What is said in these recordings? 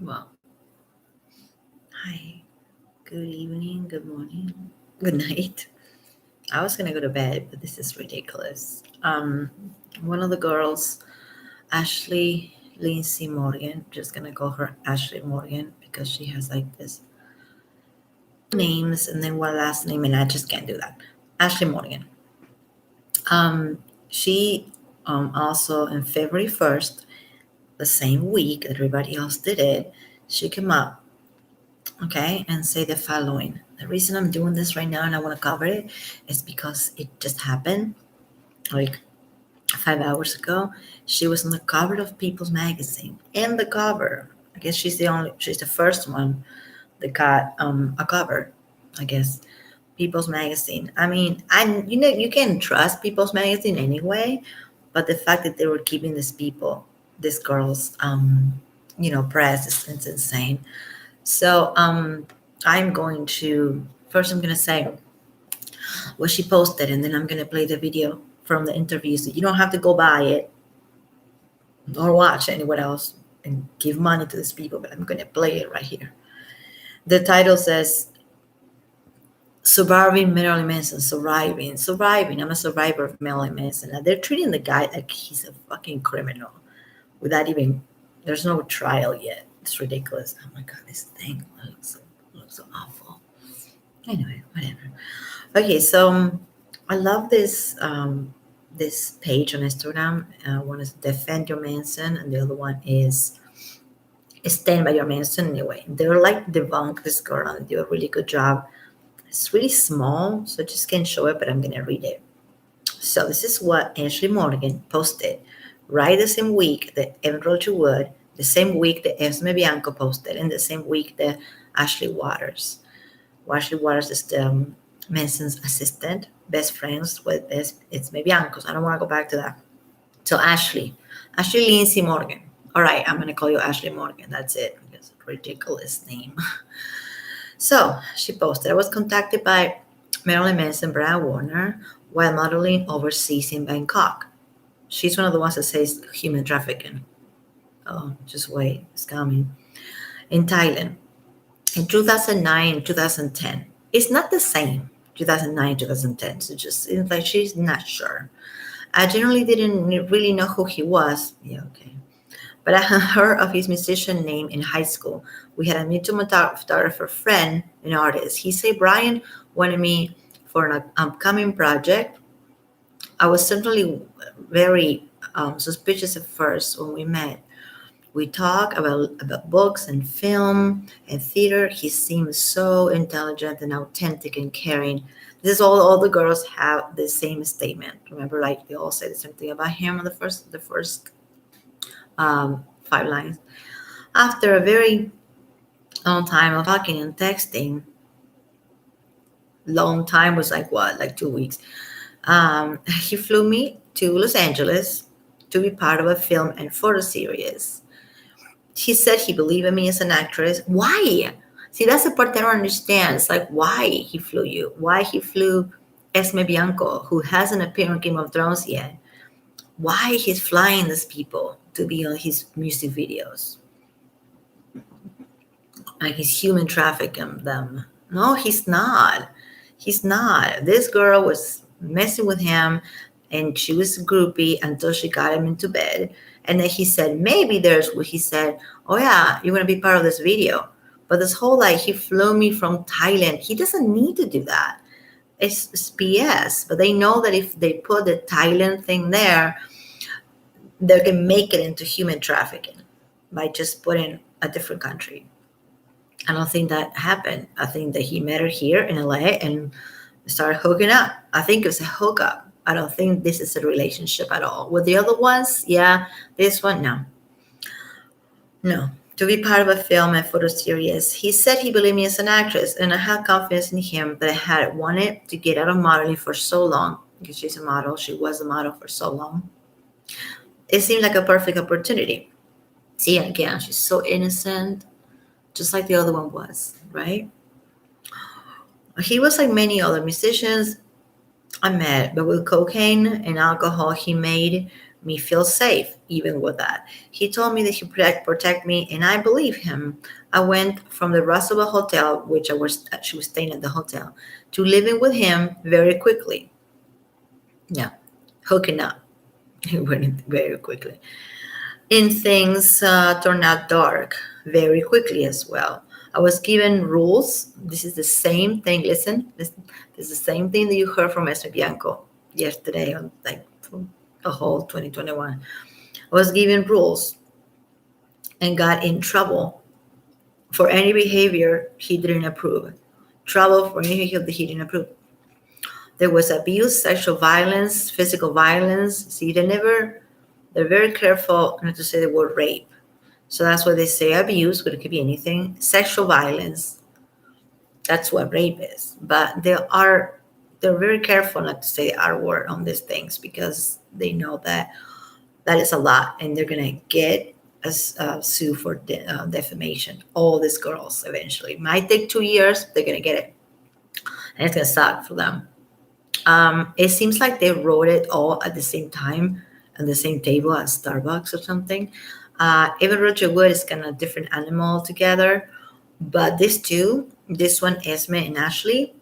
Well, hi, good evening, good morning, good night. I was gonna go to bed, but this is ridiculous. One of the girls, Ashley Lindsay Morgan, just gonna call her Ashley Morgan because she has like this names and then one last name, and I just can't do that. Ashley Morgan. She also in February 1st, the same week that everybody else did it, she came up, okay, and say the following. The reason I'm doing this right now and I want to cover it is because it just happened like 5 hours ago. She was on the cover of People's Magazine. And the cover, I guess she's the first one that got a cover, I guess. People's Magazine. I mean, you can trust People's Magazine anyway, but the fact that they were keeping these girls, press is it's insane. So I'm going to first I'm gonna say what she posted, and then I'm gonna play the video from the interview. So you don't have to go buy it or watch anywhere else and give money to these people, but I'm gonna play it right here. The title says Surviving Marilyn Manson, surviving. I'm a survivor of Marilyn Manson. And they're treating the guy like he's a fucking criminal without even, there's no trial yet. It's ridiculous. Oh my God, this thing looks so awful. Anyway, whatever. Okay, so I love this page on Instagram. One is Defend Your Manson, and the other one is Stand by Your Manson. Anyway, they're like debunk this girl and do a really good job. It's really small, so I just can't show it, but I'm gonna read it. So this is what Ashley Morgan posted right the same week that Evan Roger Wood, the same week that Esme Bianco posted, and the same week that Ashley Waters. Ashley Waters is the Manson's assistant, best friends with Esme Bianco. So I don't want to go back to that. So Ashley Lindsay Morgan. All right, I'm gonna call you Ashley Morgan. That's it. It's a ridiculous name. So she posted, I was contacted by Marilyn Manson, Brian Warner, while modeling overseas in Bangkok. She's one of the ones that says human trafficking. Oh, just wait, it's coming. In Thailand, in 2009 and 2010. It's not the same, 2009, 2010. So just, it's like she's not sure. I generally didn't really know who he was. Yeah, okay. But I had heard of his musician name in high school. We had a mutual photographer friend, an artist. He said Brian wanted me for an upcoming project. I was certainly very suspicious at first when we met. We talked about books and film and theater. He seemed so intelligent and authentic and caring. This is all the girls have the same statement. Remember, like they all say the same thing about him on the first 5 lines. After a very long time of talking and texting, long time was like what, like 2 weeks. He flew me to Los Angeles to be part of a film and photo series. He said he believed in me as an actress. Why? See, that's the part that I don't understand. It's like why he flew you, why he flew Esme Bianco, who hasn't appeared on Game of Thrones yet. Why he's flying these people to be on his music videos. Like he's human trafficking them. No, he's not. He's not. This girl was messing with him and she was a groupie until she got him into bed. And then he said, maybe there's what he said, oh yeah, you're going to be part of this video. But this whole like, he flew me from Thailand. He doesn't need to do that. It's BS. But they know that if they put the Thailand thing there, they can make it into human trafficking by just putting a different country. I don't think that happened. I think that he met her here in LA and started hooking up. I think it was a hookup. I don't think this is a relationship at all. With the other ones, yeah. This one, no. No. To be part of a film and photo series. He said he believed me as an actress, and I had confidence in him that I had wanted to get out of modeling for so long. Because she's a model. She was a model for so long. It seemed like a perfect opportunity. See, again, she's so innocent, just like the other one was, right? He was like many other musicians I met, but with cocaine and alcohol, he made me feel safe, even with that. He told me that he protect me, and I believe him. I went from the Russell Hotel, which she was staying at the hotel, to living with him very quickly. Yeah, hooking up. He went very quickly. And things turned out dark very quickly as well. I was given rules. This is the same thing. Listen. This is the same thing that you heard from Esther Bianco yesterday on like a whole 2021. I was given rules and got in trouble for any behavior he didn't approve. Trouble for any behavior that he didn't approve. There was abuse, sexual violence, physical violence. See, they're very careful not to say the word rape. So that's why they say abuse, but it could be anything. Sexual violence, that's what rape is. But they're very careful not to say the R word on these things because they know that is a lot, and they're gonna get a sue for defamation. All these girls eventually might take 2 years. They're gonna get it, and it's gonna suck for them. It seems like they wrote it all at the same time on the same table at Starbucks or something. Even Roger Wood is kind of different animal together, but these two, this one, Esme and Ashley,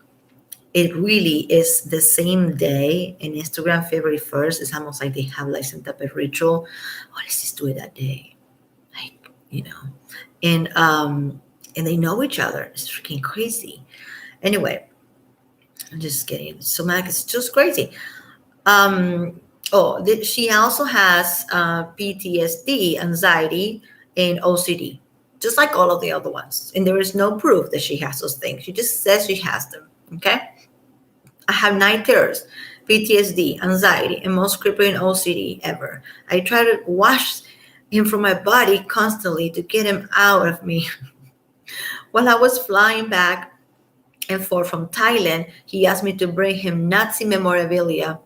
it really is the same day in Instagram, February 1st. It's almost like they have like some type of ritual. Oh, let's just do it that day. Like, and they know each other. It's freaking crazy. Anyway, I'm just kidding. So Mac is just crazy. She also has PTSD, anxiety, and OCD, just like all of the other ones. And there is no proof that she has those things. She just says she has them. Okay. I have night terrors, PTSD, anxiety, and most crippling OCD ever. I try to wash him from my body constantly to get him out of me. While I was flying back and forth from Thailand, he asked me to bring him Nazi memorabilia.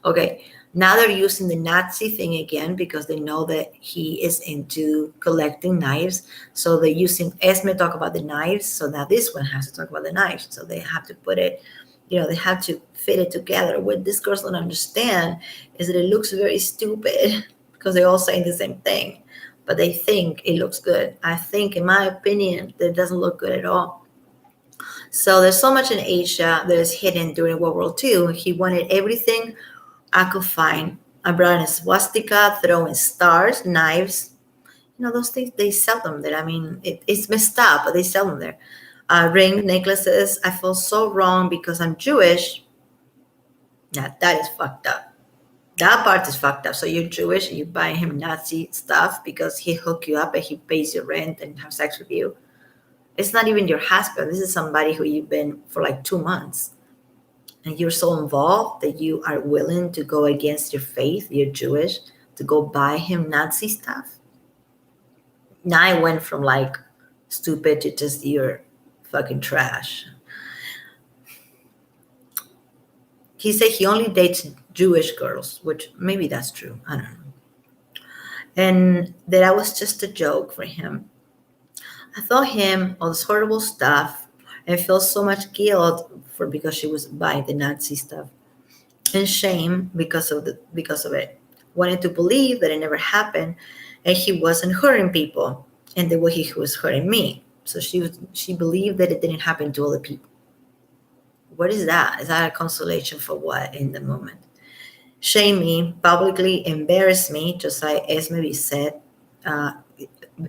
Okay, now they're using the Nazi thing again because they know that he is into collecting knives. So they're using Esme talk about the knives. So now this one has to talk about the knives. So they have to put it, they have to fit it together. What this girls don't understand is that it looks very stupid because they're all saying the same thing, but they think it looks good. I think, in my opinion, that it doesn't look good at all. So there's so much in Asia that is hidden during World War II. He wanted everything I could find. I brought in a swastika, throwing stars, knives. Those things, they sell them there. I mean, it's messed up, but they sell them there. Ring necklaces. I feel so wrong because I'm Jewish. Now, that is fucked up. That part is fucked up. So you're Jewish and you buy him Nazi stuff because he hooked you up and he pays your rent and have sex with you. It's not even your husband. This is somebody who you've been for like 2 months. And you're so involved that you are willing to go against your faith, you're Jewish, to go buy him Nazi stuff. Now I went from like stupid to just you're fucking trash. He said he only dates Jewish girls, which maybe that's true. I don't know. And that I was just a joke for him. I thought him all this horrible stuff and felt so much guilt because she was buying the Nazi stuff, and shame because of it. Wanted to believe that it never happened, and he wasn't hurting people, and the way he was hurting me. So she believed that it didn't happen to other people. What is that? Is that a consolation for what in the moment? Shame me, publicly embarrass me, just like Esme said.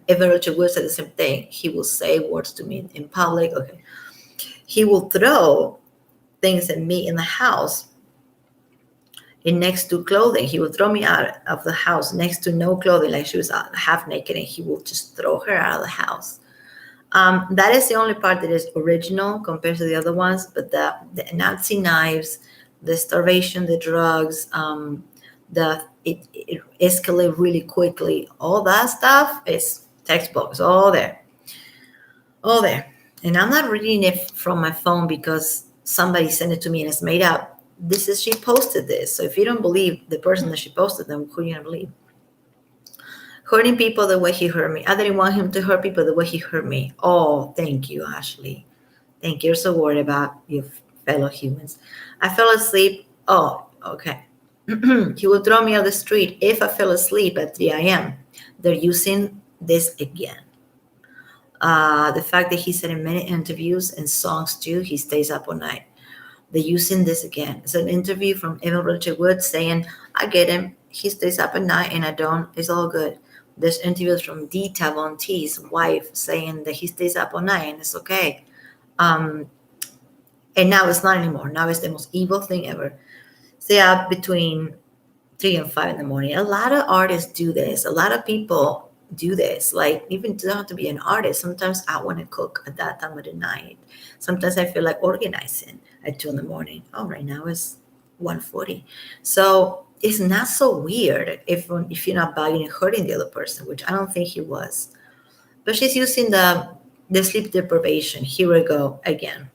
Even Richard Wood said the same thing. He will say words to me in public. Okay. He will throw things at me in the house and next to clothing. He will throw me out of the house next to no clothing, like she was half naked, and he will just throw her out of the house. That is the only part that is original compared to the other ones, but the Nazi knives, the starvation, the drugs, it escalated really quickly. All that stuff is textbooks, all there. And I'm not reading it from my phone because somebody sent it to me and it's made up. She posted this. So if you don't believe the person that she posted, then who are you going to believe? Hurting people the way he hurt me. I didn't want him to hurt people the way he hurt me. Oh, thank you, Ashley. Thank you. You're so worried about your fellow humans. I fell asleep. Oh, okay. He will throw me on the street if I fell asleep at 3 a.m. They're using this again. The fact that he said in many interviews and songs too, he stays up all night. They're using this again. It's an interview from Evan Richard Wood saying, I get him. He stays up at night and I don't. It's all good. There's interviews from Dita Von T's wife saying that he stays up all night and it's okay. Um, and now it's not anymore. Now it's the most evil thing ever. Stay up between 3 and 5 in the morning. A lot of artists do this. A lot of people do this. Like, even don't have to be an artist. Sometimes I want to cook at that time of the night. Sometimes I feel like organizing at 2 in the morning. Oh, right now it's 1:40. So it's not so weird if you're not bugging and hurting the other person, which I don't think he was. But she's using the sleep deprivation. Here we go again.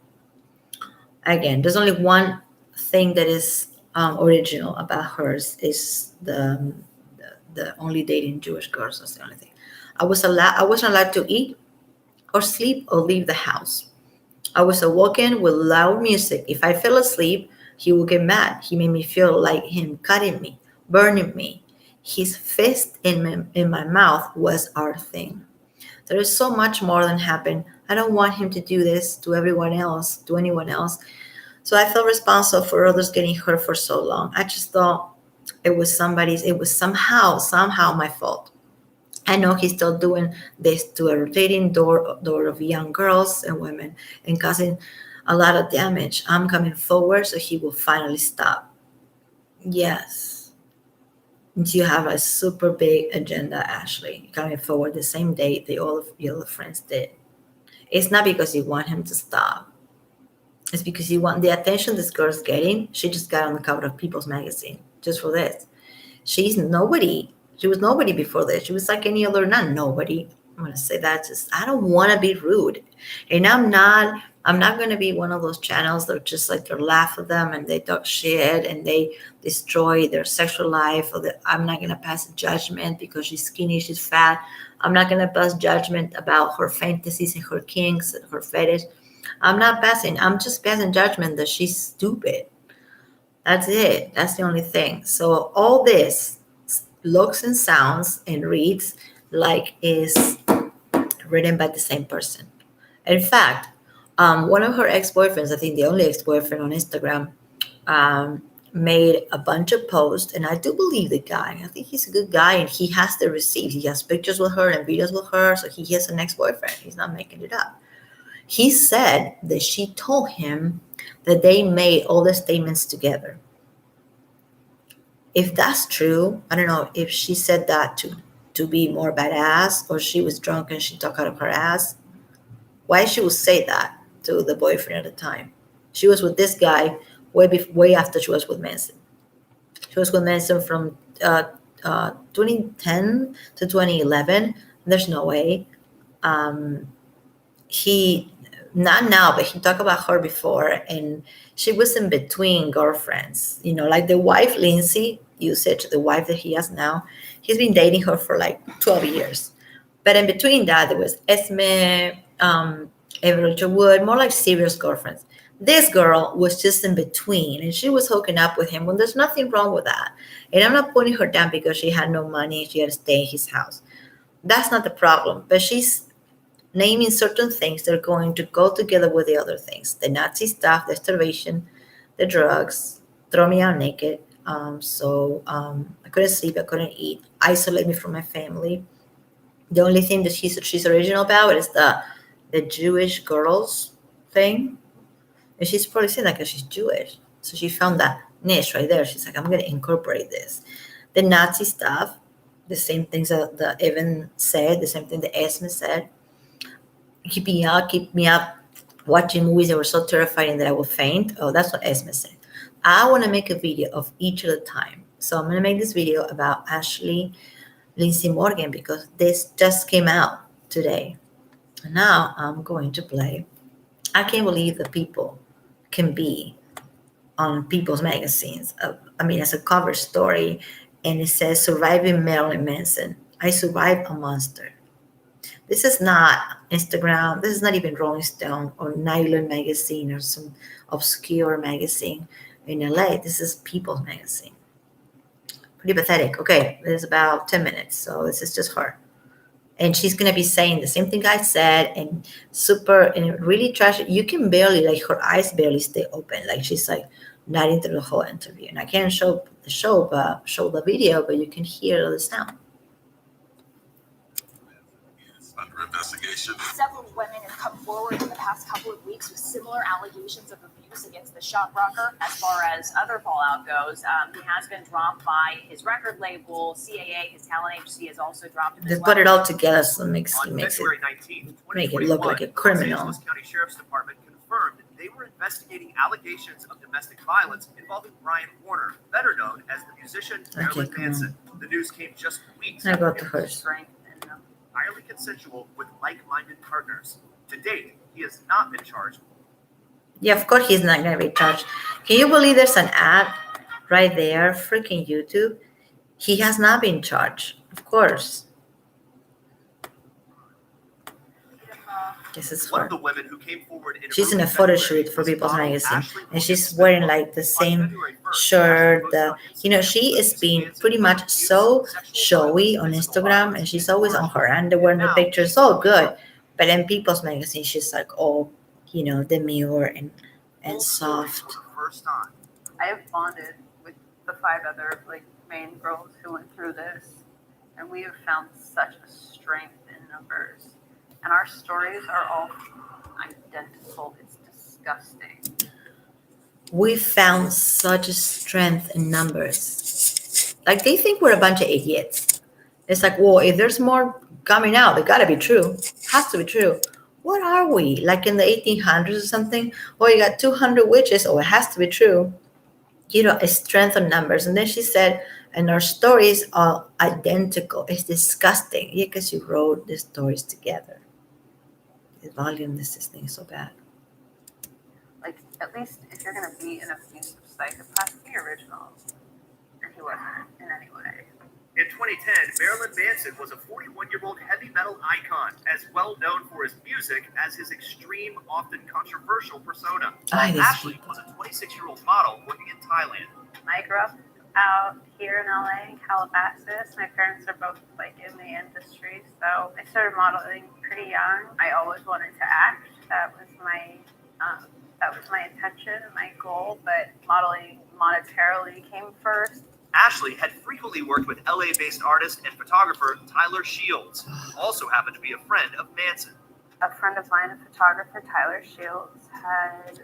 Again, there's only one thing that is original about hers is the only dating Jewish girls. That's the only thing. I wasn't allowed to eat or sleep or leave the house. I was awoken with loud music. If I fell asleep, he would get mad. He made me feel like him cutting me, burning me. His fist in my mouth was our thing. There is so much more than happened. I don't want him to do this to everyone else, to anyone else. So I felt responsible for others getting hurt for so long. I just thought it was somehow my fault. I know he's still doing this to a rotating door of young girls and women and causing a lot of damage. I'm coming forward so he will finally stop. Yes. You have a super big agenda, Ashley, coming forward the same day that all of your other friends did. It's not because you want him to stop. It's because you want the attention this girl's getting. She just got on the cover of People's Magazine just for this. She's nobody. She was nobody before this. She was like any other, not nobody. I'm gonna say that. Just I don't want to be rude, and I'm not. I'm not gonna be one of those channels that just like they laugh at them and they talk shit and they destroy their sexual life. Or that I'm not gonna pass a judgment because she's skinny, she's fat. I'm not gonna pass judgment about her fantasies and her kinks, and her fetish. I'm not passing. I'm just passing judgment that she's stupid. That's it. That's the only thing. So all this looks and sounds and reads like is written by the same person. In fact, one of her ex-boyfriends, I think the only ex-boyfriend on Instagram, made a bunch of posts, and I do believe the guy. I think he's a good guy, and he has the receipts. He has pictures with her and videos with her, so he has an ex-boyfriend. He's not making it up. He said that she told him that they made all the statements together. If that's true, I don't know if she said that to be more badass or she was drunk and she talked out of her ass. Why she would say that to the boyfriend at the time? She was with this guy way after she was with Manson. She was with Manson from 2010 to 2011. There's no way. He not now, but he talked about her before, and she was in between girlfriends. Like the wife Lindsay usage, the wife that he has now. He's been dating her for like 12 years, but in between that, there was Esme, Everett Wood, more like serious girlfriends. This girl was just in between, and she was hooking up with him when there's nothing wrong with that. And I'm not putting her down because she had no money; she had to stay in his house. That's not the problem. But she's naming certain things that are going to go together with the other things: the Nazi stuff, the starvation, the drugs, throw me out naked. I couldn't sleep, I couldn't eat, isolate me from my family. The only thing that she's original about is the Jewish girls thing, and she's probably saying that because she's Jewish. So she found that niche right there. She's like, I'm going to incorporate this. The Nazi stuff, the same things that Evan said, the same thing that Esme said. Keep me up watching movies that were so terrifying that I would faint. Oh, that's what Esme said. I want to make a video of each at a time. So I'm going to make this video about Ashley Lindsay Morgan because this just came out today. And now I'm going to play. I can't believe that people can be on People's magazines. As a cover story, and it says surviving Marilyn Manson. I survived a monster. This is not Instagram. This is not even Rolling Stone or Nylon magazine or some obscure magazine in LA. This is People's magazine. Pretty pathetic. Okay, there's about 10 minutes, so this is just her. And she's gonna be saying the same thing I said, and super and really trash. You can barely, like, her eyes barely stay open. Like, she's like nodding through the whole interview. And I can't show the video, but you can hear the sound. Under investigation. Several women have come forward in the past couple of weeks with similar allegations of abuse against the shock rocker. As far as other fallout goes, he has been dropped by his record label, CAA. His talent agency has also dropped him. They put it all together, so it makes it make it look like a criminal. Los Angeles County Sheriff's Department confirmed they were investigating allegations of domestic violence involving Brian Warner, better known as the musician Marilyn Manson. The news came just weeks I got to her. Entirely consensual with like-minded partners. To date, he has not been charged. Yeah, of course he's not going to be charged. Can you believe there's an ad right there, freaking YouTube? He has not been charged, of course. This is One her. of the women who came forward She's in a photo shoot for People's Magazine, and she's wearing like the same shirt. She is being pretty much so showy on Instagram, and she's always on her underwear in the pictures, so good. But in People's Magazine, she's like all, demure and soft. I have bonded with the 5 other main girls who went through this, and we have found such a strength in numbers. And our stories are all identical. It's disgusting. We found such a strength in numbers. Like, they think we're a bunch of idiots. It's like, well, if there's more coming out, it gotta be true. Has to be true. What are we? Like in the 1800s or something? Oh, you got 200 witches. Oh, it has to be true. A strength in numbers. And then she said, and our stories are identical. It's disgusting. Yeah, because you wrote the stories together. The volume, this thing is so bad. At least if you're going to be an abusive psychopath, be original. And he wasn't in any way. In 2010, Marilyn Manson was a 41-year-old heavy metal icon, as well known for his music as his extreme, often controversial persona. Ashley was a 26-year-old model working in Thailand. I grew up out here in LA, in Calabasas. My parents are both in the industry, so I started modeling pretty young. I always wanted to act. That was my intention and my goal, but modeling monetarily came first. Ashley had frequently worked with LA-based artist and photographer Tyler Shields, who also happened to be a friend of Manson. A friend of mine, a photographer, Tyler Shields, had,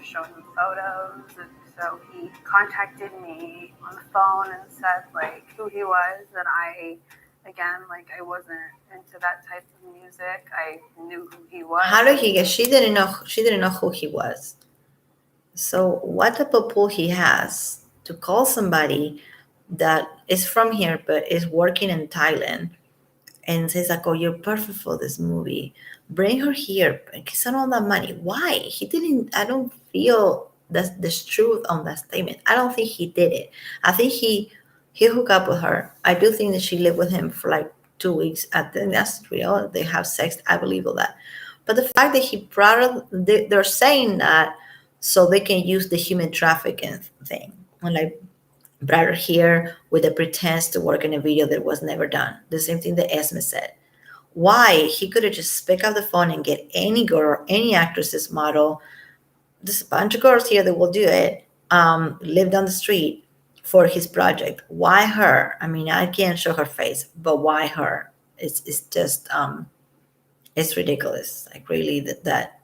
shown him photos, and so he contacted me on the phone and said, who he was, and I wasn't into that type of music. I knew who he was. How did he get? She didn't know who he was. So what type of pull he has to call somebody that is from here but is working in Thailand and says like, "Oh, you're perfect for this movie. Bring her here. Because I don't want that money." Why? He didn't. I don't feel there's truth on that statement. I don't think he did it. I think he hooked up with her. I do think that she lived with him for 2 weeks. I think that's real. They have sex. I believe all that. But the fact that he brought her, they're saying that so they can use the human trafficking thing. And brought her here with a pretense to work in a video that was never done. The same thing that Esme said. Why? He could have just picked up the phone and get any girl, any actress's model. There's a bunch of girls here that will do it. Live down the street for his project. Why her? I mean, I can't show her face, but why her? It's just it's ridiculous. Really that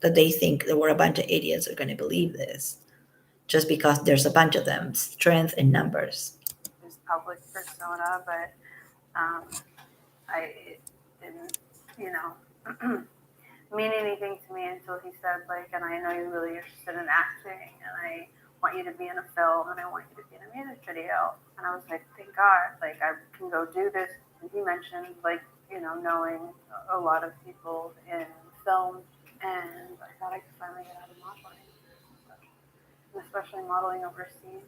they think that we're a bunch of idiots are going to believe this. Just because there's a bunch of them, strength in numbers. His public persona, but it didn't, mean anything to me until he said, and I know you're really interested in acting, and I want you to be in a film, and I want you to be in a music video. And I was like, thank God, I can go do this. And he mentioned, knowing a lot of people in film, and I thought I could finally get out of modeling. Especially modeling overseas.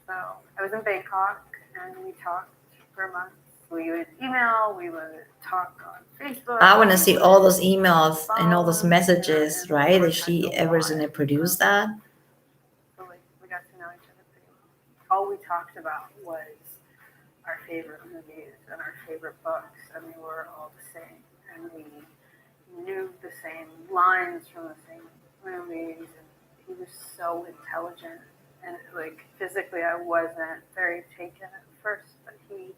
So I was in Bangkok and we talked for months. We would email, we would talk on Facebook. I want to see all those emails and all those messages, right? Is she ever going to produce that? So we got to know each other pretty well. all we talked about was our favorite movies and our favorite books, and we were all the same, and we knew the same lines from the same movies, and he was so intelligent, and like physically I wasn't very taken at first, but he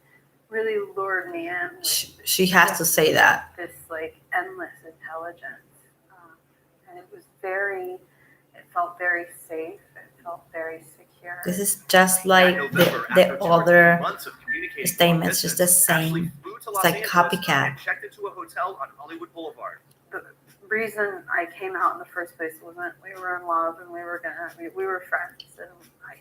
really lured me in with She has to say that. this like endless intelligence, and it felt very safe, it felt very secure. This is just like the other statements, just the same. It's like copycat. Checked into a hotel on Hollywood Boulevard. The reason I came out in the first place wasn't we were in love and we were friends, and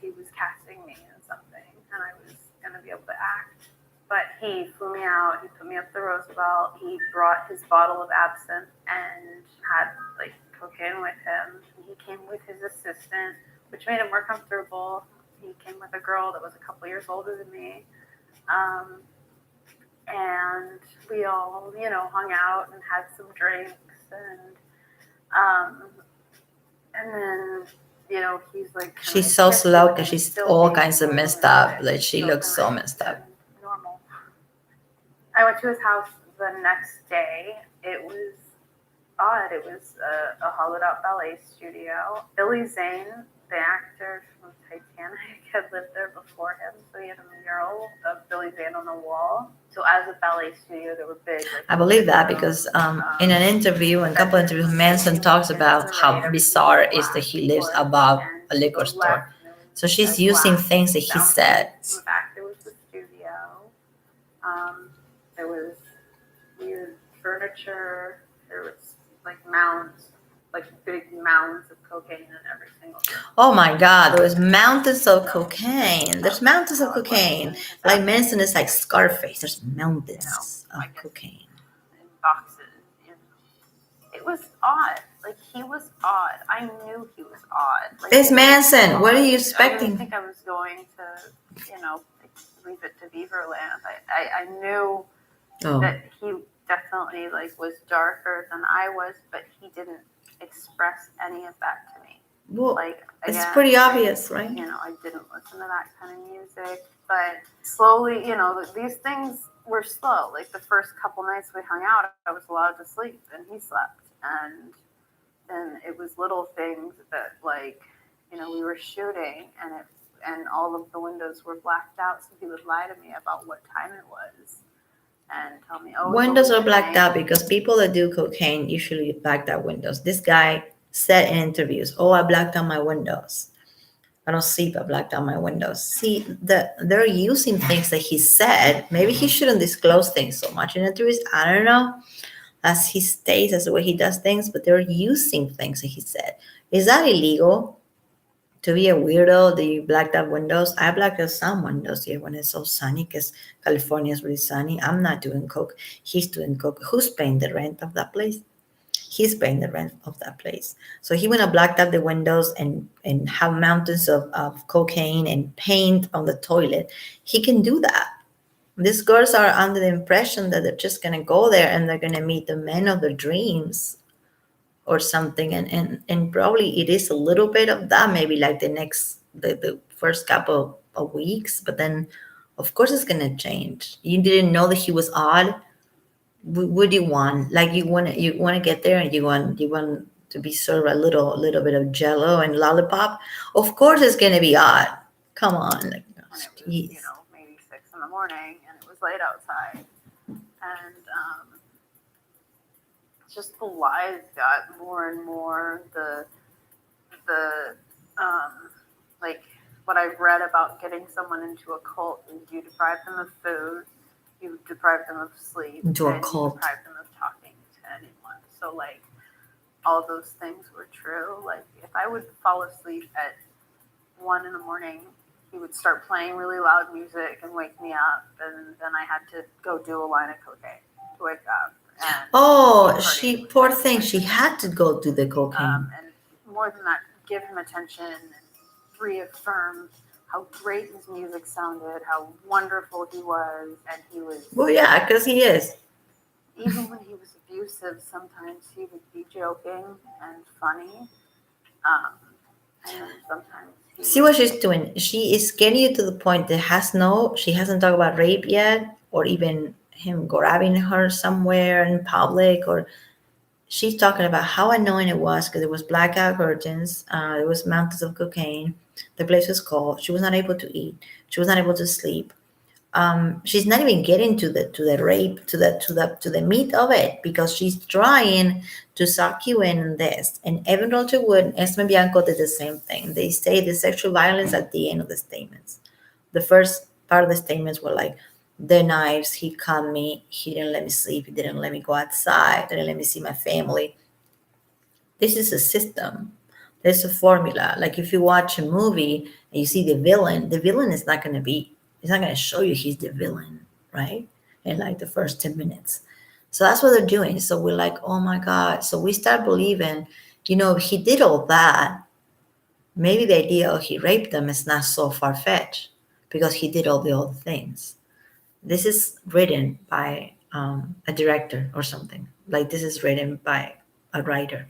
he was casting me in something and I was gonna be able to act. But he flew me out, he put me up the Roosevelt, he brought his bottle of absinthe and had like cocaine with him. He came with his assistant, which made him more comfortable. He came with a girl that was a couple years older than me. And we all, hung out and had some drinks, and then, he's like, She's so slow because she's all kinds of messed up. Like she looks so messed up. Normal. I went to his house the next day. It was odd. It was a hollowed out ballet studio. Billy Zane, the actor from Titanic, had lived there before him, so he had a mural of Billy Zane on the wall. So as a ballet studio, they were big. I believe that because in an interview, in a couple of interviews, Manson talks about how bizarre it is that he lives above a liquor store. So she's using things that he said. In the back, there was the studio. There was weird furniture. There was like mounds, like big mounds of cocaine in every single room. Oh my God, there was mountains of cocaine. There's mountains of cocaine. Like Manson is like Scarface. There's mountains of cocaine. In boxes. It was odd. Like he was odd. I knew he was odd. Like, It's Manson. What are you expecting? I didn't think I was going to, leave it to Beaverland. I knew that he definitely was darker than I was, but he didn't express any of that to me. Well, it's pretty obvious, right? I didn't listen to that kind of music, but slowly, these things were slow. Like the first couple nights we hung out, I was allowed to sleep and he slept, and then it was little things that we were shooting and all of the windows were blacked out, so he would lie to me about what time it was and tell me, windows are blacked out because people that do cocaine usually black out windows. This guy said in interviews, I blacked out my windows. I don't sleep, I blacked out my windows. See, they're using things that he said. Maybe he shouldn't disclose things so much in interviews. I don't know. As he states, as the way he does things, but they're using things that he said. Is that illegal? To be a weirdo, that you blacked out windows? I blacked out some windows here when it's so sunny because California is really sunny. I'm not doing coke. He's doing coke. Who's paying the rent of that place? He's paying the rent of that place. So he went and blacked out the windows and have mountains of cocaine and paint on the toilet. He can do that. These girls are under the impression that they're just going to go there and they're going to meet the man of their dreams or something. And probably it is a little bit of that, maybe like the first couple of weeks. But then, of course, it's going to change. You didn't know that he was odd. What do you want? Like you want to get there and you want to be served a little bit of Jello and lollipop. Of course, it's going to be odd. Come on. When it was, maybe 6 in the morning and it was late outside, and just the lies got more and more. The what I've read about getting someone into a cult is you deprive them of food, you deprive them of sleep, into a and cult. You deprive them of talking to anyone. So all those things were true. If I would fall asleep at 1 in the morning, he would start playing really loud music and wake me up, and then I had to go do a line of cocaine to wake up. And she poor thing. She had to go do the cocaine. And more than that, give him attention and reaffirm how great his music sounded, how wonderful he was, and he was. Well, yeah, because he is. Even when he was abusive, sometimes he would be joking and funny, and sometimes See what she's doing. She is getting you to the point that she hasn't talked about rape yet, or even him grabbing her somewhere in public, or she's talking about how annoying it was because there was blackout curtains, there was mountains of cocaine, the place was cold, she was not able to eat, she was not able to sleep. She's not even getting to the rape to the meat of it because she's trying to suck you in this. And Evan Roger Wood and Esme Bianco did the same thing. They say the sexual violence at the end of the statements. The first part of the statements were like, the knives, he cut me, he didn't let me sleep, he didn't let me go outside, didn't let me see my family. This is a system. There's a formula. Like if you watch a movie and you see the villain is not going to be, it's not going to show you he's the villain, right? In like the first 10 minutes. So that's what they're doing. So we're like, oh my God. So we start believing, if he did all that, maybe the idea of he raped them is not so far fetched because he did all the other things. This is written by a director or something. Like this is written by a writer,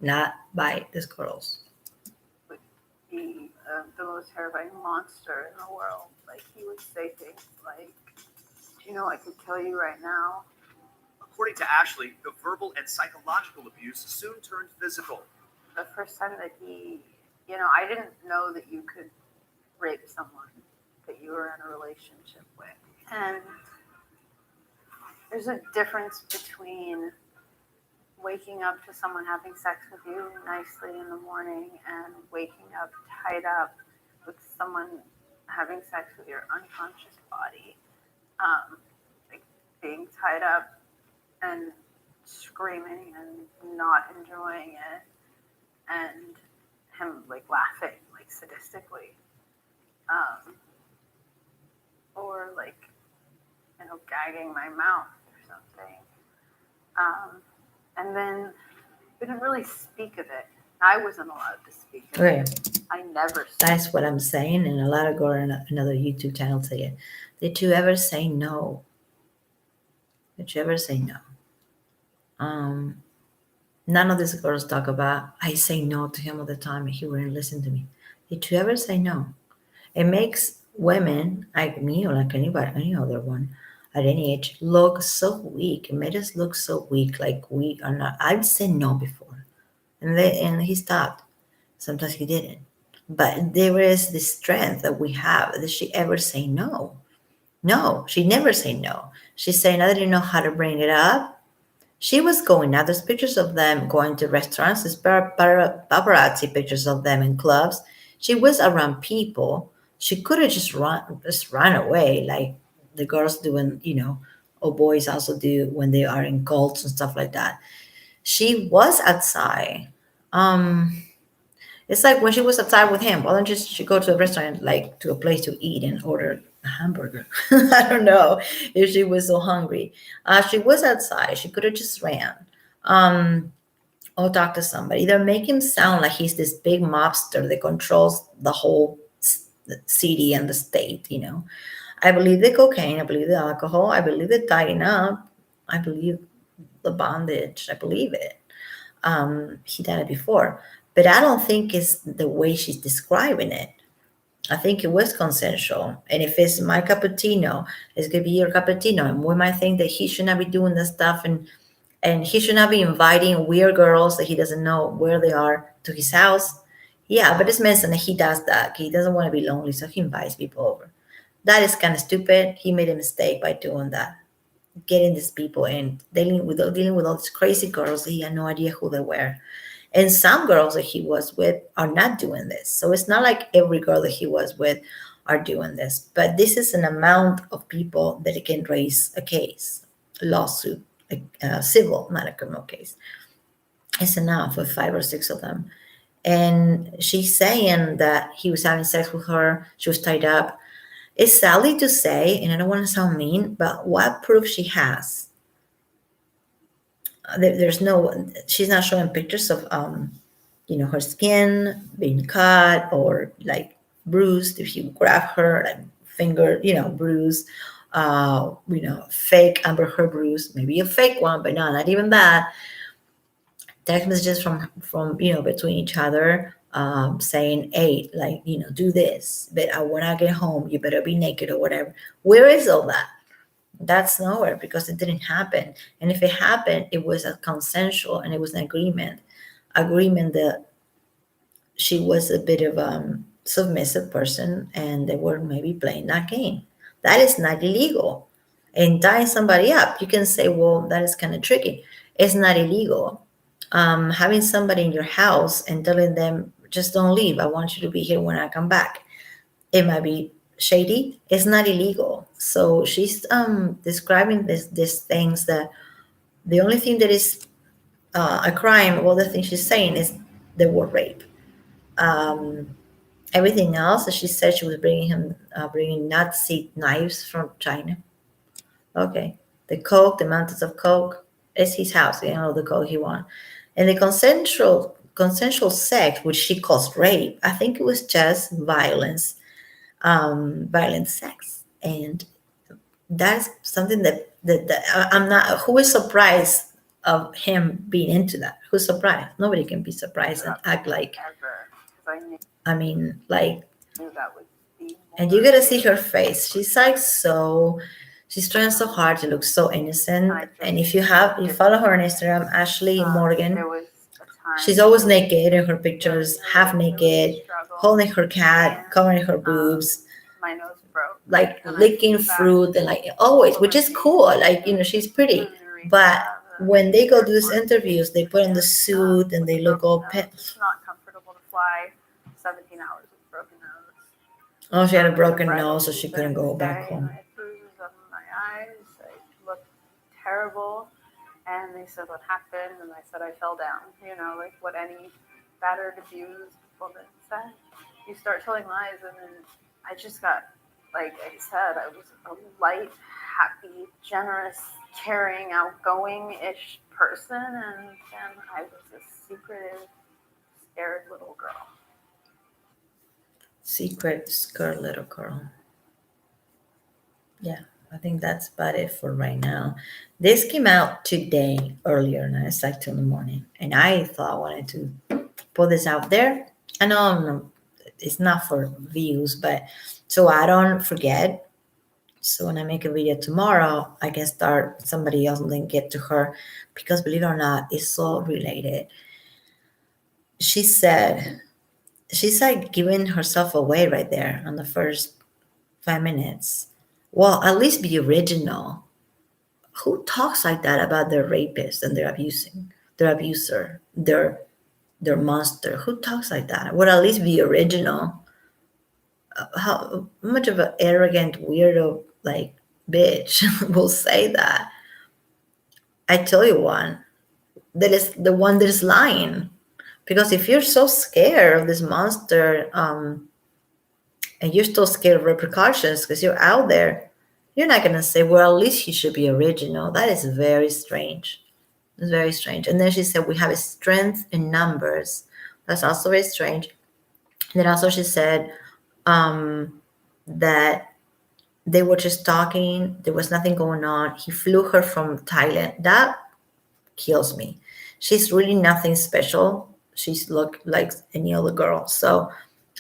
not by these girls. Be the most terrifying monster in the world. Like he would say things like, "Do you know I could kill you right now?" According to Ashley, the verbal and psychological abuse soon turned physical. The first time that I didn't know that you could rape someone that you were in a relationship with. And there's a difference between waking up to someone having sex with you nicely in the morning and waking up tied up with someone having sex with your unconscious body. Like being tied up and screaming and not enjoying it, and him like laughing like sadistically, or like gagging my mouth or something, and then we didn't really speak of it. I wasn't allowed to speak of it. I never. That's what I'm saying, and a lot of girls on another YouTube channel say it. Did you ever say no? Did you ever say no? None of these girls talk about, I say no to him all the time and he wouldn't listen to me. Did you ever say no? It makes women like me or like anybody, any other one at any age look so weak. It made us look so weak, like we are not. I've said no before. And he stopped. Sometimes he didn't. But there is this strength that we have. Did she ever say no? No, she never say no. She's saying, I didn't know how to bring it up. She was going out. There's pictures of them going to restaurants. There's paparazzi pictures of them in clubs. She was around people. She could have just run away like the girls do or boys also do when they are in cults and stuff like that. She was outside. It's like when she was outside with him. Why don't she go to a restaurant, like to a place to eat and order a hamburger? I don't know if she was so hungry. She was outside. She could have just ran or talked to somebody. Either make him sound like he's this big mobster that controls the whole city and the state, I believe the cocaine. I believe the alcohol. I believe the tying up. I believe the bondage. I believe it. He done it before. But I don't think it's the way she's describing it. I think it was consensual. And if it's my cappuccino, it's going to be your cappuccino. And we might think that he should not be doing this stuff and he should not be inviting weird girls that he doesn't know where they are to his house. Yeah, but it's Manson and he does that. He doesn't want to be lonely, so he invites people over. That is kind of stupid. He made a mistake by doing that. Getting these people in, dealing with all these crazy girls that he had no idea who they were. And some girls that he was with are not doing this. So it's not like every girl that he was with are doing this. But this is an amount of people that it can raise a case, a lawsuit, civil, not a criminal case. It's enough with 5 or 6 of them. And she's saying that he was having sex with her. She was tied up. It's sadly to say, and I don't want to sound mean, but what proof she has? She's not showing pictures of her skin being cut or like bruised. If you grab her like finger, bruise, fake Amber Heard bruise, maybe a fake one, but no, not even that. Text messages from between each other. saying, hey, like, do this, but when I get home, you better be naked or whatever. Where is all that? That's nowhere, because it didn't happen. And if it happened, it was a consensual, and it was an agreement that she was a bit of a submissive person, and they were maybe playing that game. That is not illegal. And tying somebody up, you can say, well, that is kind of tricky. It's not illegal. Having somebody in your house and telling them, just don't leave, I want you to be here when I come back, it might be shady. It's not illegal. So she's describing these things, that the only thing that is a crime, well, the thing she's saying is the word rape. um, Everything else, as she said, she was bringing Nazi knives from China. Okay, the coke, the mountains of coke, is his house. The coke he wants, and the consensual sex, which she calls rape. I think it was just violence, violent sex, and that's something that I'm not. Who is surprised of him being into that? Who's surprised? Nobody can be surprised and act like. Ever. 'Cause I knew I mean, like, that would be. and you gotta see her face. She's like she's trying so hard to look so innocent. And if you follow her on Instagram, Ashley Morgan, There was a time she's always naked in her pictures, half naked, holding her cat, covering her boobs, My nose broke. like licking fruit, and like always, which is cool. Like, she's pretty. But when they go do these interviews, they put on the suit and they look all It's not comfortable to fly 17 hours with a broken nose. Oh, she had a broken nose, so she couldn't go back home. I had bruises on my eyes. I looked terrible. And they said, what happened? And I said, I fell down. Like what any battered, abused woman said. You start telling lies, and then I just got, like I said, I was a light, happy, generous, caring, outgoing-ish person. And then I was a secretive, scared little girl. Secret scared little girl. Yeah, I think that's about it for right now. This came out today, earlier, and it's like 2 in the morning. And I thought I wanted to put this out there. I know it's not for views, but so I don't forget. So when I make a video tomorrow, I can start somebody else and then get to her, because believe it or not, it's so related. She said, she's like giving herself away right there on the first 5 minutes. Well, at least be original. Who talks like that about their rapist and their abuser, their monster? Who talks like that? Would at least be original. How much of an arrogant weirdo, like, bitch will say that? I tell you one, that is the one that is lying. Because if you're so scared of this monster, and you're still scared of repercussions because you're out there, you're not going to say, well, at least he should be original. That is very strange. It's very strange. And then she said, we have a strength in numbers. That's also very strange. And then also she said that they were just talking. There was nothing going on. He flew her from Thailand. That kills me. She's really nothing special. She's looked like any other girl. So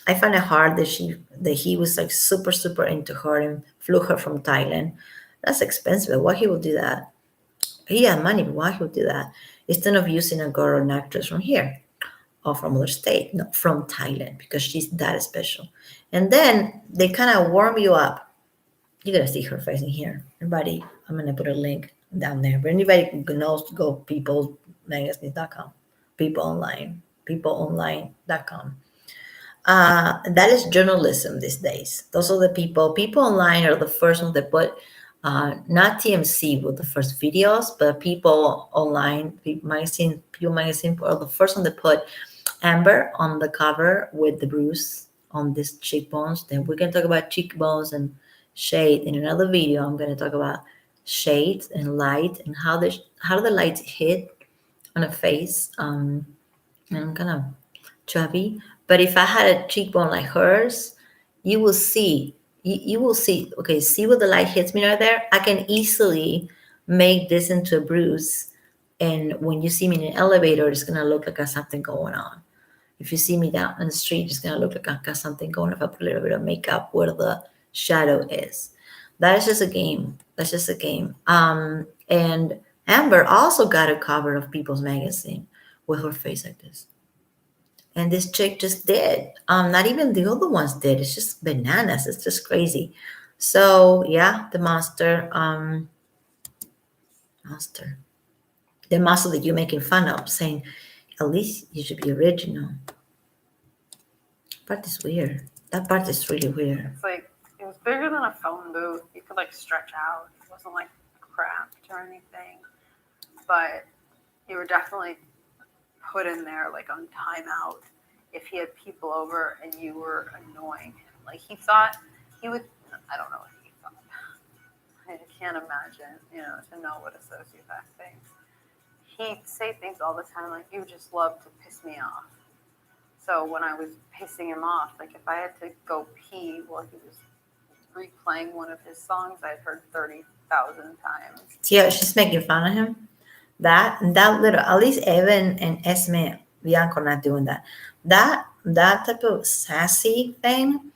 I find it hard that he was like super, super into her and flew her from Thailand. That's expensive. Why he would do that? He had money, but why he would do that? Instead of using a girl or an actress from here or from other state, no, from Thailand, because she's that special. And then they kind of warm you up. You're gonna see her face in here. Everybody, I'm gonna put a link down there. But anybody who knows, go peoplemagazines.com, peopleonline.com. That is journalism these days. Those are the people online are the first ones that put, not TMC with the first videos, but people online, People Magazine are the first one that put Amber on the cover with the bruise on these cheekbones. Then we're going to talk about cheekbones and shade in another video. I'm going to talk about shades and light and how do the lights hit on a face. And I'm kind of chubby, but if I had a cheekbone like hers, you will see. You will see. Okay, see where the light hits me right there. I can easily make this into a bruise, and when you see me in an elevator, it's gonna look like I have something going on. If you see me down on the street, it's gonna look like I've got something going if I put a little bit of makeup where the shadow is. That is just a game. That's just a game. And Amber also got a cover of People's Magazine with her face like this. And this chick just did. Not even the other ones did. It's just bananas. It's just crazy. So yeah, the monster, monster, the monster that you're making fun of, saying at least you should be original. Part is weird. That part is really weird. It's like it was bigger than a phone booth. You could like stretch out. It wasn't like cramped or anything, but you were definitely put in there like on timeout if he had people over and you were annoying him. Like he thought he would. I don't know what he thought. I can't imagine, to know what a sociopath thinks. He'd say things all the time like, "You just love to piss me off." So when I was pissing him off, like if I had to go pee while he was replaying one of his songs I'd heard 30,000 times. Yeah, she's making fun of him. That little, at least Evan and Esme Bianco not doing that. That type of sassy thing,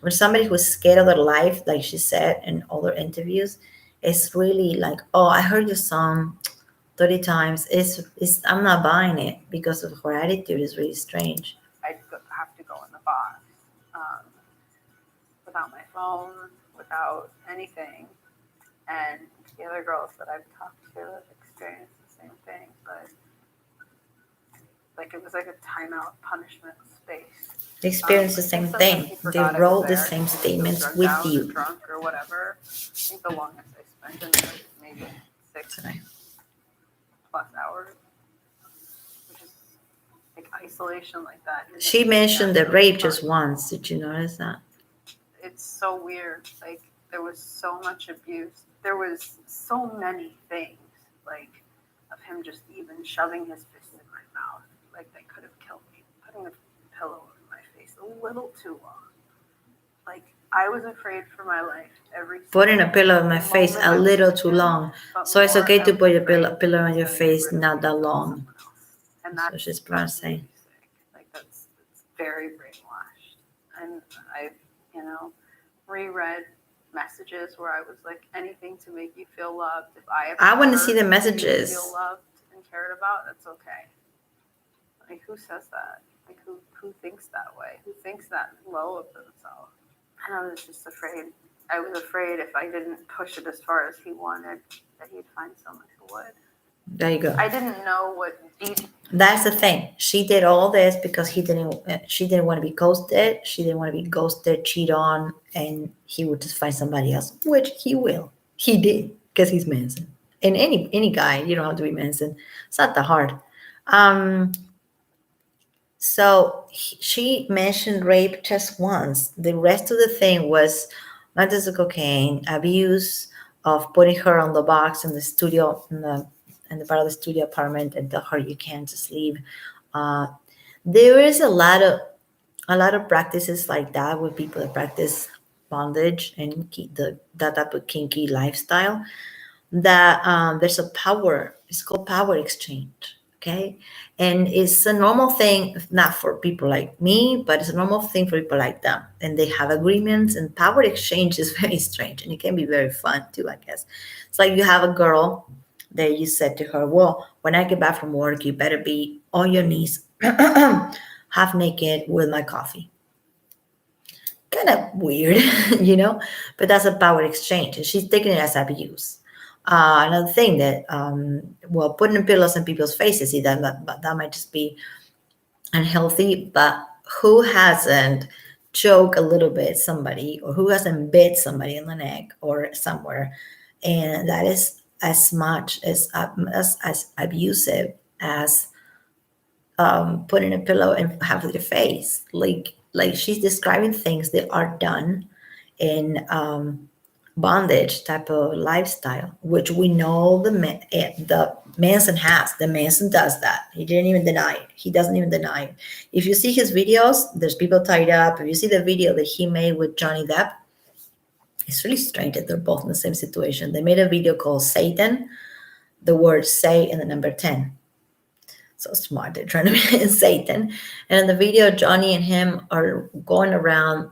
or somebody who's scared of their life, like she said in other interviews, it's really like, oh, I heard your song 30 times. It's I'm not buying it because of her attitude is really strange. I'd have to go in the box without my phone, without anything. And the other girls that I've talked to have experienced the same thing, but like it was like a timeout punishment space. They experience the same thing. They wrote the same statements with you. Drunk or whatever. I think the longest I spent in there was maybe 6+ hours, which is like isolation like that. She mentioned the rape just once. Did you notice that? It's so weird. Like there was so much abuse. There was so many things, like of him just even shoving his fist in my mouth, like they could have killed me. Putting a pillow in my face a little too long. Like I was afraid for my life every. Putting a pillow in my face a little too long. So it's okay to put your pillow on your face not that long. And that's so she's saying. Like it's very brainwashed. And I, reread messages where I was like, anything to make you feel loved. If I want to see the messages. Feel loved and cared about, that's okay. Like who says that? Like who thinks that way? Who thinks that low of themselves? And I was just afraid. I was afraid if I didn't push it as far as he wanted, that he'd find someone who would. There you go. I didn't know what That's the thing. She did all this because she didn't want to be ghosted. She didn't want to be ghosted, cheat on, and he would just find somebody else, which he will. He did because he's Manson. And any guy, you don't have to be Manson. It's not that hard. So she mentioned rape just once. The rest of the thing was not just the cocaine, abuse of putting her on the box in the studio, in the part of the studio apartment, and tell her you can't just leave. There is a lot of practices like that with people that practice bondage and that type of kinky lifestyle. That there's a power. It's called power exchange. Okay, and it's a normal thing, not for people like me, but it's a normal thing for people like them. And they have agreements, and power exchange is very strange, and it can be very fun too, I guess. It's like you have a girl that you said to her, well, when I get back from work, you better be on your knees, half naked with my coffee. Kind of weird, but that's a power exchange, and she's taking it as abuse. Another thing that, putting pillows in people's faces, that might just be unhealthy, but who hasn't choked a little bit somebody, or who hasn't bit somebody in the neck or somewhere, and that is as much as abusive as putting a pillow in half of your face. Like she's describing things that are done in bondage type of lifestyle, which we know the Manson has. The Manson does that. He didn't even deny it. He doesn't even deny it. If you see his videos, there's people tied up. If you see the video that he made with Johnny Depp, it's really strange that they're both in the same situation. They made a video called Satan, the word say and the number 10. So smart. They're trying to be Satan. And in the video, Johnny and him are going around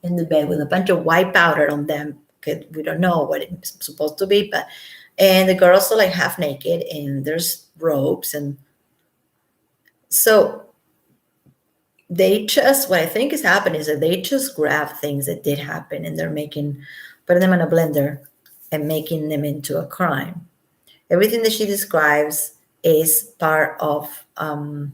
in the bed with a bunch of white powder on them. Because we don't know what it's supposed to be, but and the girls are like half naked, and there's ropes, and so they just what I think is happening is that they just grab things that did happen, and they're putting them in a blender and making them into a crime. Everything that she describes is part of a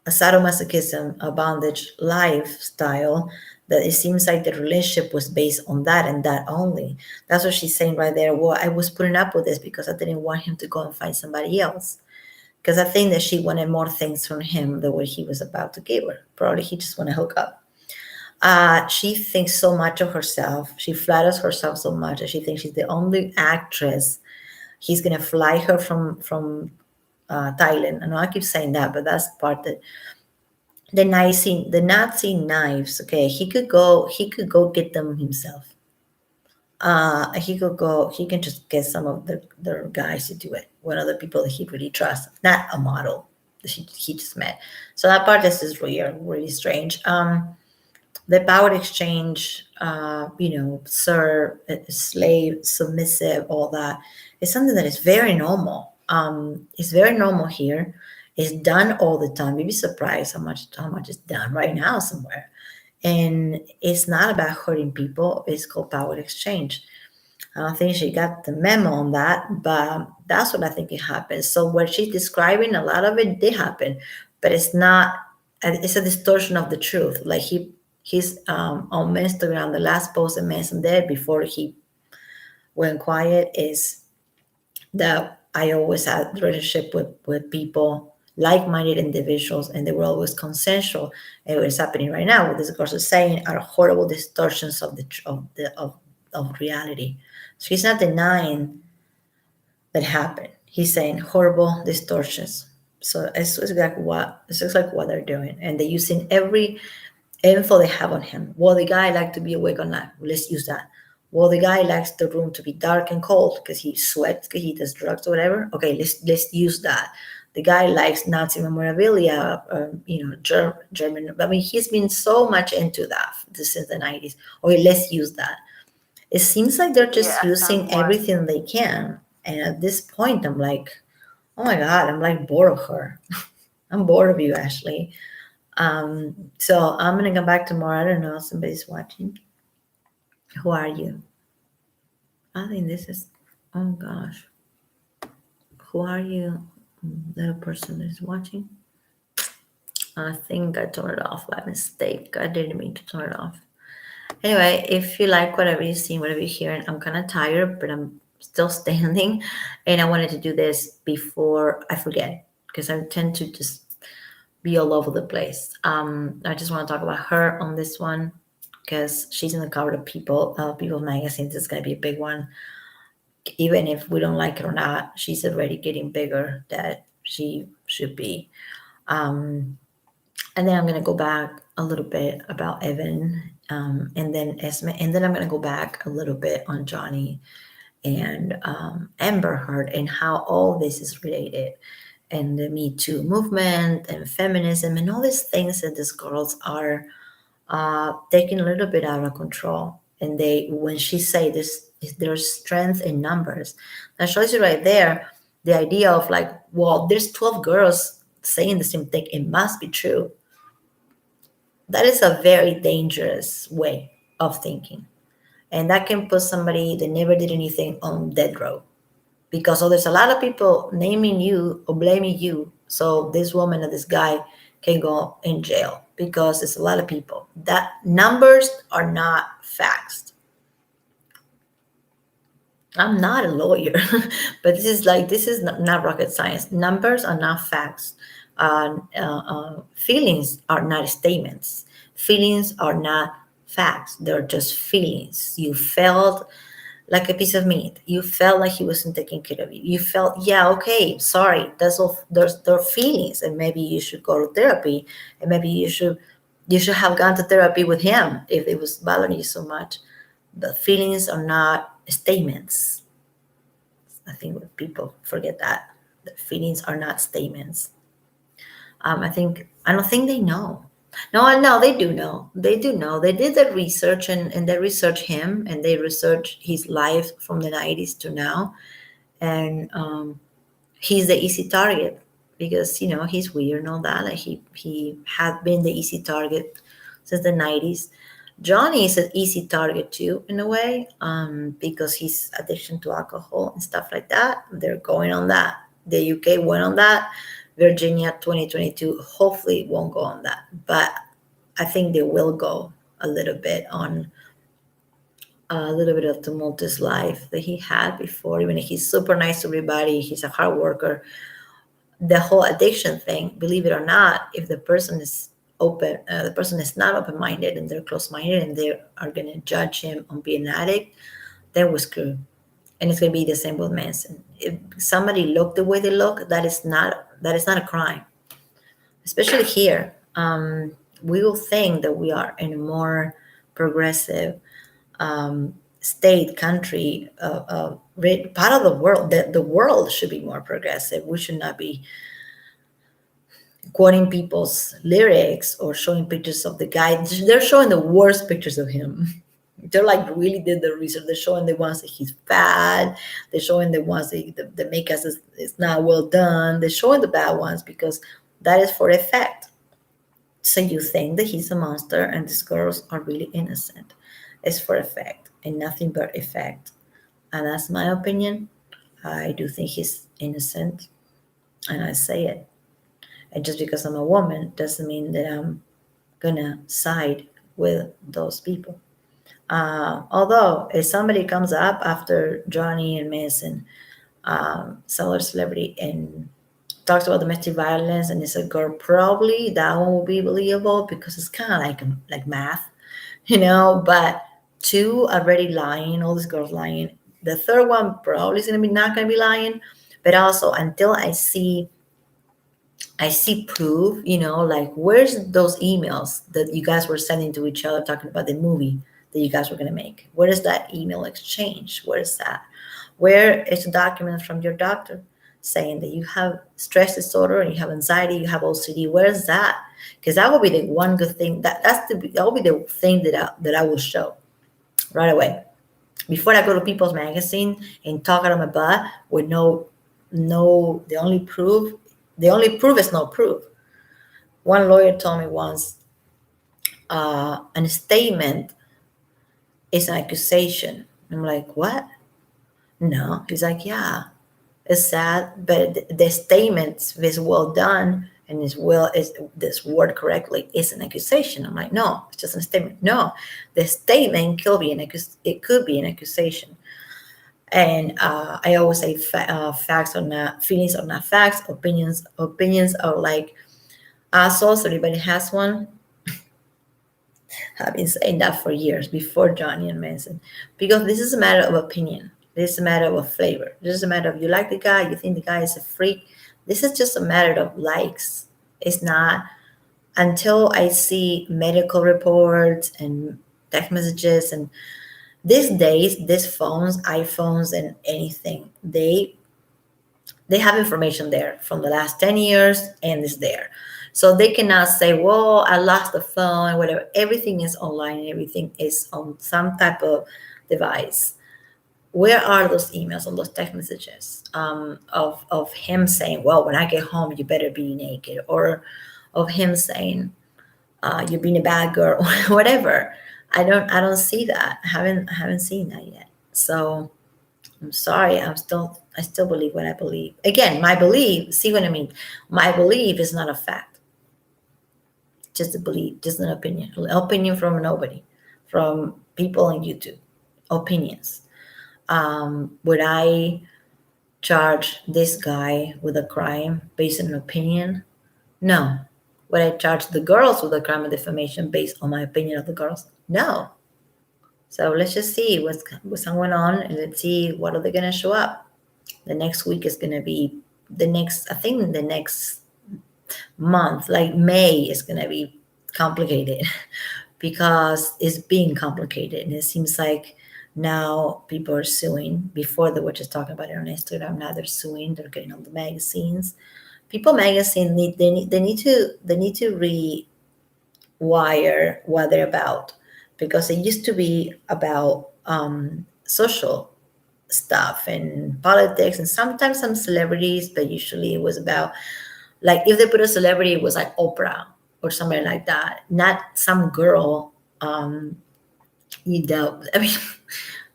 sadomasochism, a bondage lifestyle, that it seems like the relationship was based on that and that only. That's what she's saying right there. Well, I was putting up with this because I didn't want him to go and find somebody else. Because I think that she wanted more things from him than what he was about to give her. Probably he just want to hook up. She thinks so much of herself. She flatters herself so much that she thinks she's the only actress. He's gonna fly her from Thailand. I know I keep saying that, but that's the part that the Nazi knives. Okay, he could go get them himself. He can just get some of the guys to do it. One of the people that he really trusts, not a model that he just met. So that part is really strange. The power exchange, sir, slave, submissive, all that is something that is very normal. It's very normal here. It's done all the time. You'd be surprised how much is done right now somewhere. And it's not about hurting people. It's called power exchange. I don't think she got the memo on that, but that's what I think it happened. So what she's describing, a lot of it did happen, but it's not. It's a distortion of the truth. Like he's on Instagram. The last post that Manson did before he went quiet is that I always had relationship with people, like-minded individuals, and they were always consensual. And what is happening right now, what this girl is saying, are horrible distortions of reality. So he's not denying that happened. He's saying horrible distortions. So it's like what they're doing, and they're using every info they have on him. Well, the guy likes to be awake all night. Let's use that. Well, the guy likes the room to be dark and cold because he sweats, because he does drugs or whatever. Okay, let's use that. The guy likes Nazi memorabilia, German. I mean, he's been so much into that since the 90s. Okay, let's use that. It seems like they're just using everything they can. And at this point, I'm like, oh my God, I'm like bored of her. I'm bored of you, Ashley. So I'm gonna come back tomorrow. I don't know. Somebody's watching. Who are you? I think this is. Oh gosh. Who are you? Little person that is watching. I think I turned it off by mistake. I didn't mean to turn it off. Anyway, if you like whatever you see, whatever you hear, I'm kind of tired, but I'm still standing, and I wanted to do this before I forget because I tend to just be all over the place. I just want to talk about her on this one because she's in the cover of People magazines. It's gonna be a big one. Even if we don't like it or not, she's already getting bigger that she should be. And then I'm gonna go back a little bit about Evan, and then Esme, and then I'm gonna go back a little bit on Johnny and Amber Heard and how all this is related, and the Me Too movement and feminism and all these things that these girls are taking a little bit out of control. And when she say this, there's strength in numbers. That shows you right there the idea of like, well, there's 12 girls saying the same thing. It must be true. That is a very dangerous way of thinking. And that can put somebody that never did anything on death row. Because there's a lot of people naming you or blaming you. So this woman or this guy can go in jail because there's a lot of people. That numbers are not facts. I'm not a lawyer, but this is not rocket science. Numbers are not facts. Feelings are not statements. Feelings are not facts. They're just feelings. You felt like a piece of meat. You felt like he wasn't taking care of you. You felt, yeah, okay, sorry. That's all. There are feelings, and maybe you should go to therapy, and maybe you should have gone to therapy with him if it was bothering you so much. The feelings are not statements. I think people forget that. The feelings are not statements. I don't think they know. No, they do know. They do know. They did the research, and they researched him, and they researched his life from the 90s to now. And he's the easy target because, he's weird and all that. Like he had been the easy target since the 90s. Johnny is an easy target too, in a way, because his addiction to alcohol and stuff like that. They're going on that. The UK went on that. Virginia 2022 hopefully won't go on that, but I think they will go a little bit on a little bit of tumultuous life that he had before. Even if he's super nice to everybody, he's a hard worker. The whole addiction thing, believe it or not, if the person is the person is not open-minded and they're close-minded and they are going to judge him on being an addict, then we're screwed. And it's going to be the same with Manson. If somebody look the way they look, that is not a crime, especially here. We will think that we are in a more progressive state, country, part of the world. That the world should be more progressive. We should not be quoting people's lyrics or showing pictures of the guy. They're showing the worst pictures of him. They're like really did the research. They're showing the ones that he's fat. They're showing the ones that the makeup is not well done. They're showing the bad ones because that is for effect. So you think that he's a monster and these girls are really innocent. It's for effect and nothing but effect. And that's my opinion. I do think he's innocent, and I say it. And just because I'm a woman doesn't mean that I'm gonna side with those people. Although if somebody comes up after Johnny and Manson, some other celebrity, and talks about domestic violence and it's a girl, probably that one will be believable because it's kind of like math, But two already lying, all these girls lying. The third one probably is not gonna be lying, but also until I see proof, like where's those emails that you guys were sending to each other talking about the movie that you guys were gonna make? Where is that email exchange? Where is that? Where is the document from your doctor saying that you have stress disorder and you have anxiety, you have OCD? Where is that? Because that will be the one good thing that will be the thing that I will show right away before I go to People's Magazine and talk out of my butt with the only proof is no proof. One lawyer told me once, a statement is an accusation. I'm like, what? No. He's like, yeah, it's sad, but the statement is well done and is this word correctly is an accusation. I'm like, no, it's just a statement. No, the statement could be an accusation. And I always say facts are not feelings, are not facts. Opinions are like assholes. Everybody has one. I've been saying that for years before Johnny and Manson, because this is a matter of opinion. This is a matter of flavor. This is a matter of you like the guy, you think the guy is a freak. This is just a matter of likes. It's not until I see medical reports and text messages and these days, these phones, iPhones and anything, they have information there from the last 10 years and it's there. So they cannot say, well, I lost the phone, whatever. Everything is online. Everything is on some type of device. Where are those emails and those text messages of him saying, well, when I get home, you better be naked, or of him saying, you're being a bad girl, whatever. I don't see that. I haven't seen that yet. So I'm sorry. I still believe what I believe. Again, my belief, see what I mean? My belief is not a fact. Just a belief, just an opinion. Opinion from nobody, from people on YouTube. Opinions. Would I charge this guy with a crime based on an opinion? No. Would I charge the girls with a crime of defamation based on my opinion of the girls? No. So let's just see what's going on, and let's see what are they going to show up. The next week is going to be the next month, like May, is going to be complicated because it's being complicated, and it seems like now people are suing. Before they were just talking about it on Instagram. Now they're suing. They're getting on the magazines People magazine they need to rewire what they're about, because it used to be about social stuff and politics and sometimes some celebrities, but usually it was about, like, if they put a celebrity, it was like Oprah or something like that, not some girl. I mean,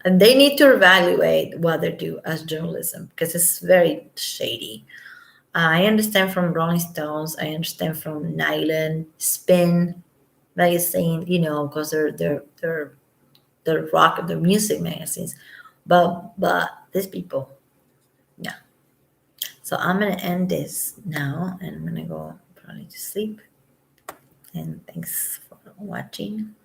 and they need to evaluate what they do as journalism, because it's very shady. I understand from Rolling Stones, I understand from Nylon, Spin magazine, because they're rock, they're music magazines, but these people, no. So I'm gonna end this now, and I'm gonna go probably to sleep. And thanks for watching.